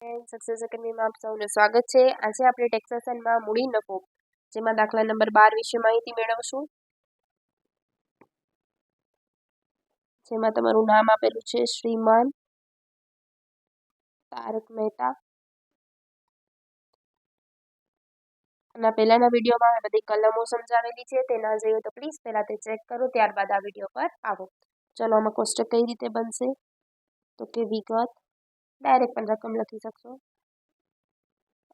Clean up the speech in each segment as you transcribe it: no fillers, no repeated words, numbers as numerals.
Success એકેડમીમાં આપ સૌનું સ્વાગત છે। આજે આપણે ટેક્સ સેશનમાં મૂડી નફો જેમાં દાખલા નંબર 12 વિશે માહિતી મેળવશું। જેમાં તમારું નામ આપેલું છે શ્રીમાન તારક મહેતા। અને પહેલાના વિડીયોમાં મેં બધી કલમો સમજાવેલી છે, તે ના જોઈએ તો પ્લીઝ પહેલા તે ચેક કરો, ત્યારબાદ આ વિડીયો પર આવો। ચલો આમાં કોષ્ટક કઈ રીતે બનશે તો કે વિગત, ડાયરેક્ટ પણ રકમ લખી શકશો,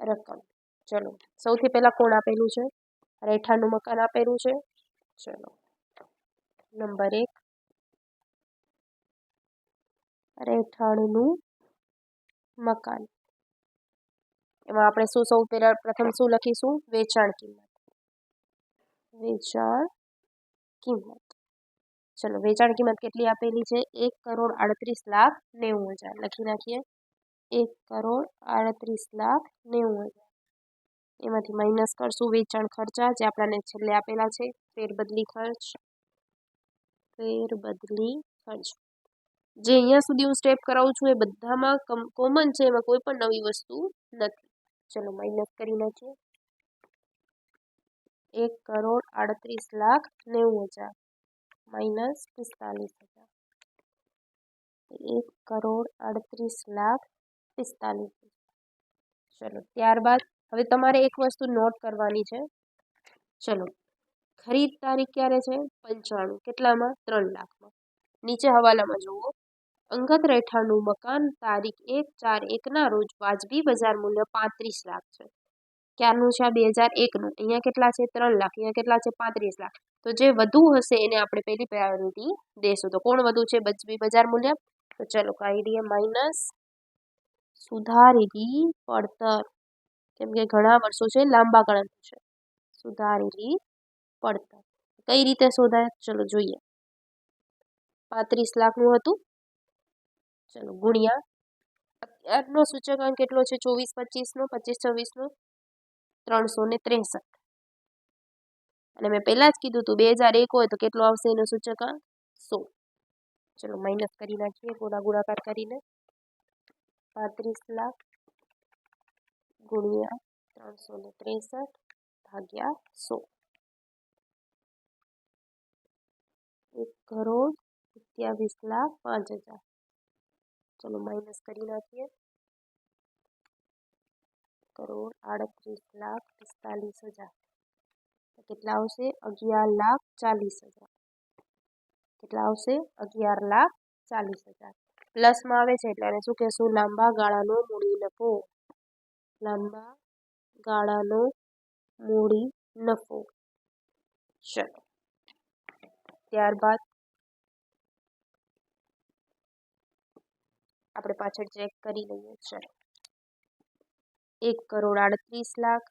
રકમ। ચલો સૌથી પહેલા કોણ આપેલું છે? રહેઠાણનું મકાન આપેલું છે। ચલો નંબર 1 રહેઠાણનું મકાન, એમાં આપણે શું સૌ પહેલા પ્રથમ શું લખીશું? વેચાણ કિંમત, વેચાણ કિંમત। ચલો વેચાણ કિંમત કેટલી આપેલી છે? 1,38,90,000 લખી નાખીએ। 1,38,90,000 એમાંથી માઇનસ કરશું વેચાણ ખર્ચા જે આપણને છેલ્લે આપેલા છે, ફેરબદલી ખર્ચ, ફેરબદલી ખર્ચ। જે અહીંયા સુધી હું સ્ટેપ કરાવું છું એ બધામાં કોમન છે, એમાં કોઈ પણ નવી વસ્તુ નથી। ચલો માઇનસ કરી નાખીએ। 1,38,90,000 માઇનસ 45,000, 1,38,45,000। ચલો ત્યારબાદ હવે તમારે એક વસ્તુ નોટ કરવાની છે। ચલો ખરીદ તારીખ ક્યારે છે? 95, કેટલામાં? 3 લાખમાં। નીચે હવાલામાં જુઓ, અંગત રહેઠાણનું મકાન તારીખ 1/4/1 રોજ વાજબી બજાર મૂલ્ય 35 લાખ છે। ક્યારનું છે? 2001નું। અહીંયા કેટલા છે? 3 લાખ। અહીંયા કેટલા છે? 35 લાખ। તો જે વધુ હશે એને આપણે પહેલી પ્રાયોરિટી દેશું। તો કોણ વધુ છે? વાજબી બજાર મૂલ્ય। તો ચલો કાઢી દઈએ માઇનસ સુધારેલી પડતર, કેમ કે ઘણા વર્ષો છે, લાંબા ગાળાનું છે। સુધારેલી પડતર કઈ રીતે શોધાય? ચલો જોઈએ। 35 લાખનું હતું, ચલો ગુણ્યા અત્યારનો સૂચકાંક કેટલો છે? 24-25નો, 25-26નો 363। અને મેં પહેલા જ કીધું હતું 2001 હોય તો કેટલો આવશે એનો સૂચકાંક? 100। ચલો માઇનસ કરી નાખીએ ગુણાકાર કરીને। 35 લાખ ગુણ્યા 363 ભાગ્યા 100, 1,27,05,000। ચલો માઇનસ કરી નાખીએ। 1,38,45,000 કેટલા આવશે? 11,40,000। કેટલા આવશે? 11,40,000। પ્લસમાં આવે છે એટલે એને શું કહેશું? લાંબા ગાળાનો મૂડી નફો, લાંબા ગાળાનો મૂડી નફો। ચલો ત્યારબાદ આપણે પાછળ ચેક કરી લઈએ। ચલો 1,38,00,000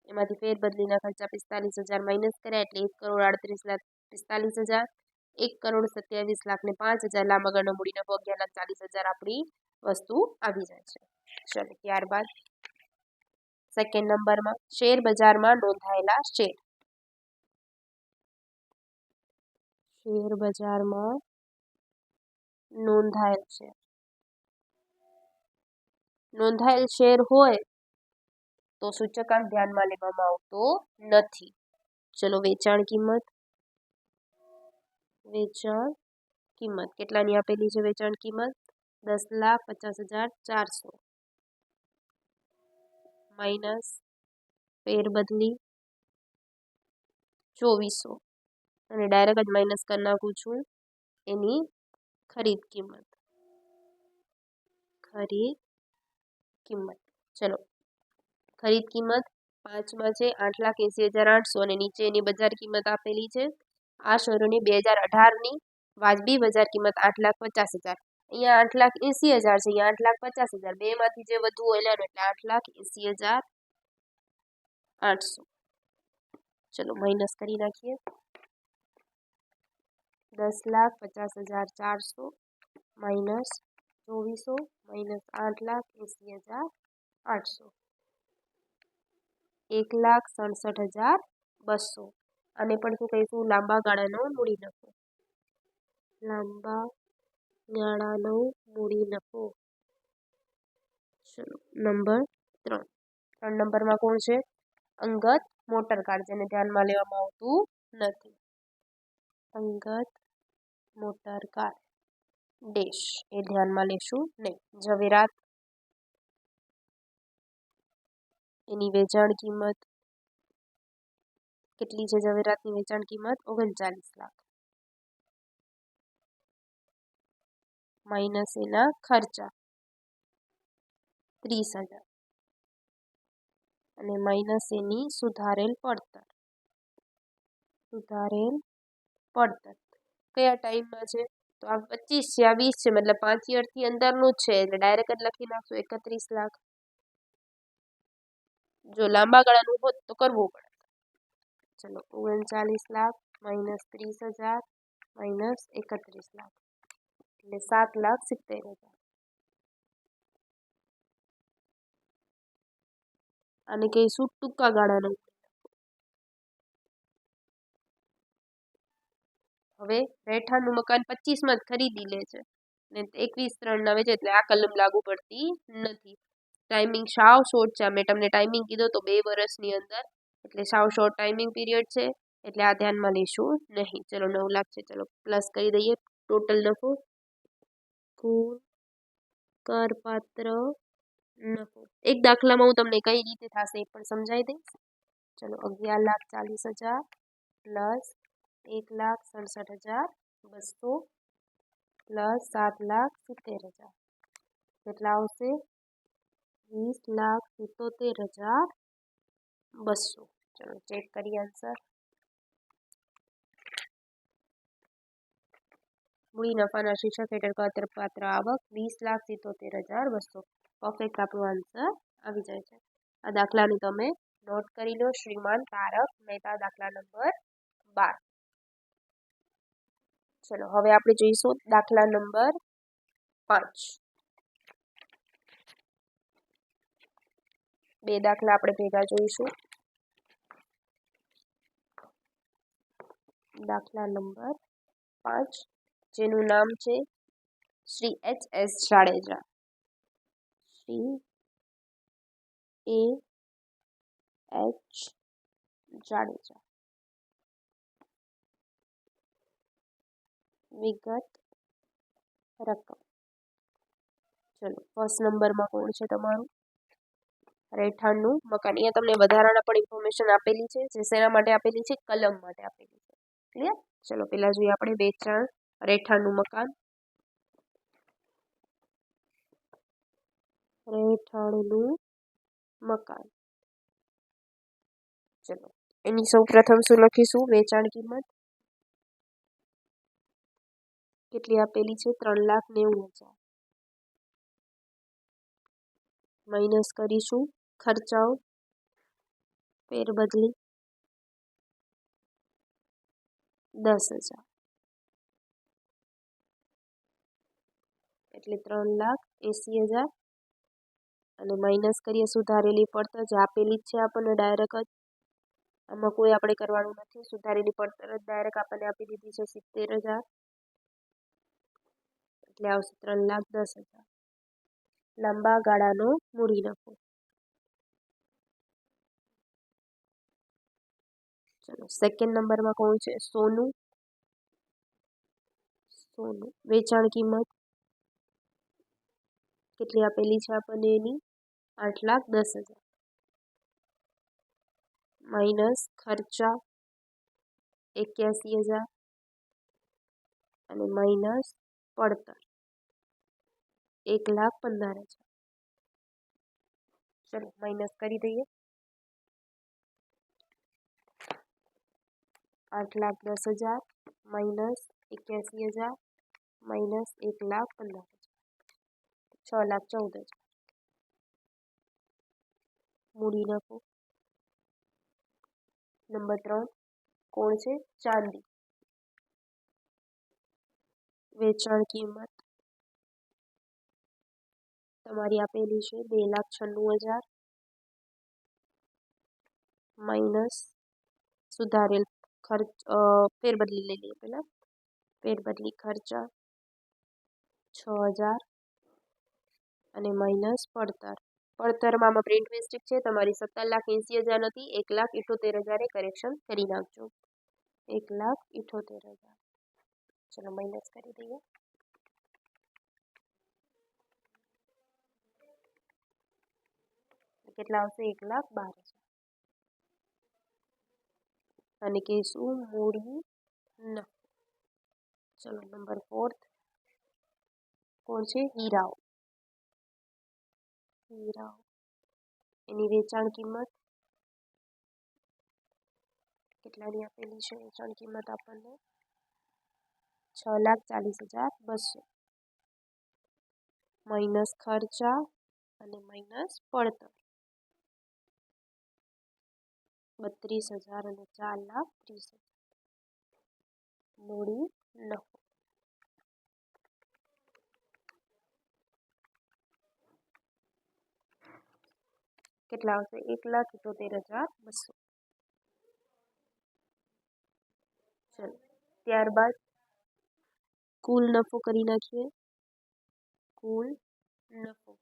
એમાંથી ફેરબદલીના ખર્ચા 45,000 માઇનસ કર્યા એટલે 1,38,45,000, 1,27,05,000 લાંબા ગાળાનો મૂડી નફો 11,40,000 આપણી વસ્તુ આવી જાય છે। ચલો ત્યારબાદ સેકન્ડ નંબરમાં શેર બજારમાં નોંધાયેલા શેર, શેર બજારમાં નોંધાયેલ શેર, નોંધાયેલ શેર હોય તો સૂચકાંક ધ્યાનમાં લેવામાં આવતો નથી। ચલો વેચાણ કિંમત, વેચાણ કિંમત કેટલાની આપેલી છે? વેચાણ કિંમત 10,50,400 માઇનસ ફેરબદલી 2400, અને ડાયરેક્ટ જ માઇનસ કરી નાખું છું એની ખરીદ કિંમત, ખરીદ કિંમત। ચલો ખરીદ કિંમત 5માં છે 8,80,800 અને નીચે એની બજાર કિંમત આપેલી છે। આ શેરોની 2018ની વાજબી બજાર કિંમત 8,50,000। અહીંયા 8,80,000 છે, અહીંયા 8,50,000, બેમાંથી જે વધુ હોય લેવાનું એટલે 8,80,800। ચલો માઇનસ કરી નાખીએ। 10,50,400 માઇનસ 2400 માઇનસ 8,80,800, 1,67,200। આને પણ શું કહીશું? લાંબા ગાળાનો મૂડી નફો, લાંબા ગાળાનો મૂડી નફો। ચલો નંબર 3 નંબરમાં કોણ છે? અંગત મોટર કાર, જેને ધ્યાનમાં લેવામાં આવતું નથી. અંગત મોટર કાર ડેશ એ ધ્યાનમાં લેશું નહીં. ઝવેરાત, એની વેચાણ કિંમત કેટલી છે? ઝવેરાતની વેચાણ કિંમત 39 લાખ માઇનસ એના ખર્ચા 30,000 અને માઇનસ એની સુધારેલ પડતર. કયા ટાઈમમાં છે? તો આ 25 છે, આ 20 છે, મતલબ 5 યરથી અંદરનું જ છે, એટલે ડાયરેક્ટ જ લખી નાખશું 31 લાખ. જો લાંબા ગાળાનું હોત તો કરવું પડે. ચલો 39 લાખ માઇનસ 30,000 માઇનસ 31 લાખ એટલે 7,70,000. આને કહીશું ટૂંકા ગાળાનું. હવે રહેઠાણનું મકાન 25માં જ ખરીદી લે છે ને 21/3 વેચે, એટલે આ કલમ લાગુ પડતી નથી. ટાઈમિંગ સાવ શોર્ટ છે. મેં તમને ટાઈમિંગ કીધો તો 2 વર્ષની અંદર, એટલે સાવ શોર્ટ ટાઈમિંગ પીરિયડ છે, એટલે આ ધ્યાનમાં લઈશું નહીં. ચલો 9 લાખ છે, ચલો પ્લસ કરી દઈએ. ટોટલ નફો, કુલ કરપાત્ર નફો. એક દાખલામાં હું તમને કઈ રીતે થશે એ પણ સમજાવી દઈશ. ચલો 11,40,000 પ્લસ 1,67,200 પ્લસ 7,70,000 કેટલા આવશે? 20,77,200. ચલો ચેક કરીએ આન્સર. મૂડી નફાના શીર્ષક હેઠળ કરપાત્ર આવક 20,77,200. પરફેક્ટ આપણો આન્સર આવી જાય છે. આ દાખલાને તમે નોટ કરી લો. શ્રીમાન તારક મહેતા, દાખલા નંબર 12. ચલો હવે આપણે જોઈશું દાખલા નંબર 5. 2 દાખલા આપણે ભેગા જોઈશું. દાખલા નંબર 5, જેનું નામ છે શ્રી H.S. જાડેજા. શ્રી A.H. જાડેજા. વિગત રકમ. ચલો ફર્સ્ટ નંબરમાં કોણ છે તમારું? રહેઠાણનું મકાન. અહીંયા તમને વધારાના પણ ઇન્ફોર્મેશન આપેલી છે, જે શેના માટે આપેલી છે? કલમ માટે આપેલી છે. ક્લિયર? ચલો પેલા જોઈએ આપણે વેચાણ રહેઠાણનું મકાન. રહેઠાણનું મકાન. ચલો એની સૌ પ્રથમ શું લખીશું? વેચાણ કિંમત કેટલી આપેલી છે? 3,90,000 માઇનસ કરીશું ખર્ચાઓ, ફેરબદલી 10,000 એટલે 3,80,000 અને માઇનસ કરીએ સુધારેલી પડતર, જે આપેલી જ છે આપણને ડાયરેક્ટ જ. આમાં કોઈ આપણે કરવાનું નથી. સુધારેલી પડતર જ ડાયરેક્ટ આપણને આપી દીધી છે 70,000 એટલે આવશે 3,10,000. લાંબા ગાળાનો મૂડી નફો. ચલો સેકન્ડ નંબરમાં કોણ છે? સોનું. વેચાણ કિંમત કેટલી આપેલી છે આપણને? એની 8,10,000 માઇનસ ખર્ચા 81,000 અને માઇનસ પડતર 1,15,000. ચલો માઇનસ કરી દઈએ. 8,10,000 માઇનસ 81,000 માઇનસ 1,15,000 6,14,000 મૂડી નફો. નંબર 3 કોણ છે? ચાંદી. વેચાણ કિંમત તમારી આપેલી છે 2,96,000 માઇનસ સુધારેલ ખર્ચ, ફેરબદલી લઈ લઈએ પહેલાં. ફેરબદલી ખર્ચા 6,000 અને માઇનસ પડતર. પડતરમાં આમાં પ્રિન્ટ મિસ્ટેક છે, તમારી 17,80,000 નથી, 1,78,000 કરેક્શન કરી નાખજો. 1,78,000. ચલો માઇનસ કરી દઈએ. કેટલા આવશે? 1,12,000. અને કહીશું મૂડી નફો. ચલો નંબર 4 કોણ છે? હીરાઓ. હીરાઓ એની વેચાણ કિંમત કેટલાની આપેલી છે? વેચાણ કિંમત આપણને 6,40,200 માઇનસ ખર્ચા અને માઇનસ પડતર 32,000 અને 4,30,000 મૂડી નફો. કેટલા આવશે? 1,78,200. ચલો ત્યારબાદ કુલ નફો કરી નાખીએ. કુલ નફો.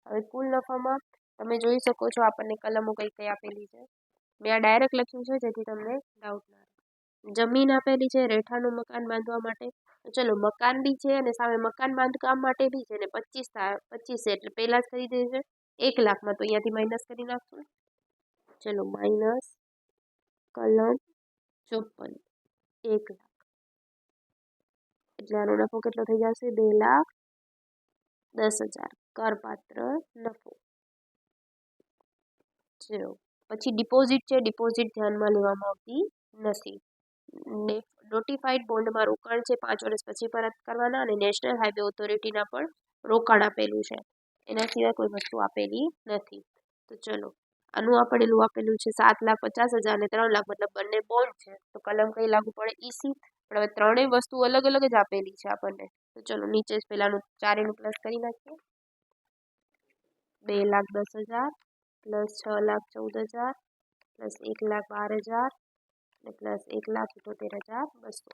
હવે કુલ નફામાં તમે જોઈ શકો છો આપણને કલમો કઈ કઈ આપેલી છે. મેં આ ડાયરેક્ટ લખ્યું છે જેથી તમને ડાઉટ ના રહે. જમીન આપેલી છે રહેઠાણનું મકાન બાંધવા માટે. ચલો મકાન બી છે અને સામે મકાન બાંધકામ માટે બી છે ને 25 એટલે પહેલા જ કરી દે છે 1 લાખમાં, તો અહીંયાથી માઇનસ કરી નાખશું. ચલો માઇનસ કલમ 54 1 લાખ એટલે આનો નફો કેટલો થઈ જશે? 2,10,000 કરપાત્ર નફો. ચલો પછી ડિપોઝિટ છે. ડિપોઝિટ ધ્યાનમાં લેવામાં આવતી નથી. નોટિફાઈડ બોન્ડમાં રોકાણ છે 5 વર્ષ પછી પરત કરવાના અને નેશનલ હાઈવે ઓથોરિટીના પણ રોકાણ આપેલું છે. એના સિવાય કોઈ વસ્તુ આપેલી નથી. તો ચલો આનું આપેલું છે 7,50,000 અને 3 લાખ, મતલબ બંને બોન્ડ છે તો કલમ કઈ લાગુ પડે? ઈસી. પણ હવે ત્રણેય વસ્તુ અલગ અલગ જ આપેલી છે આપણને. તો ચલો નીચે જ પેલાનું ચારેયનું પ્લસ કરી નાખીએ. 2,10,000 પ્લસ 6,14,000 પ્લસ 1,12,000 અને પ્લસ 1,78,200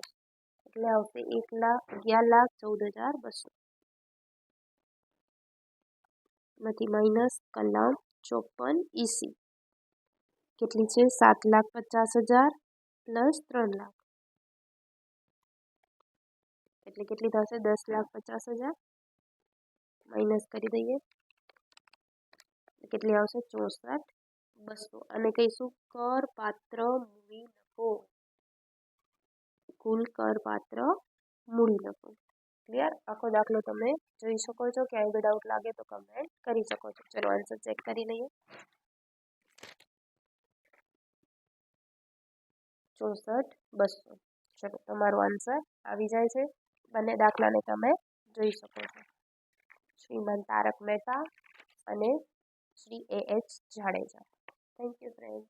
એટલે આવશે 11,14,200 માંથી માઇનસ કલમ 54 ઈસી કેટલી છે? 7,50,000 પ્લસ 3 લાખ એટલે કેટલી થશે? 10,50,000 માઇનસ કરી દઈએ. કેટલી આવશે? 64,200 અને કહીશું કરપાત્ર મૂડી નફો. કુલ કરપાત્ર મૂડી નફો. ક્લિયર? આખો દાખલો તમે જોઈ શકો છો. ક્યાંય બી ડાઉટ લાગે તો કમેન્ટ કરી શકો છો. ચલો આન્સર ચેક કરી લઈએ. 64,200. ચલો તમારો આન્સર આવી જાય છે. બંને દાખલાને તમે જોઈ શકો છો. શ્રીમાન તારક મહેતા અને Shri AH Jadeja. Thank you friends.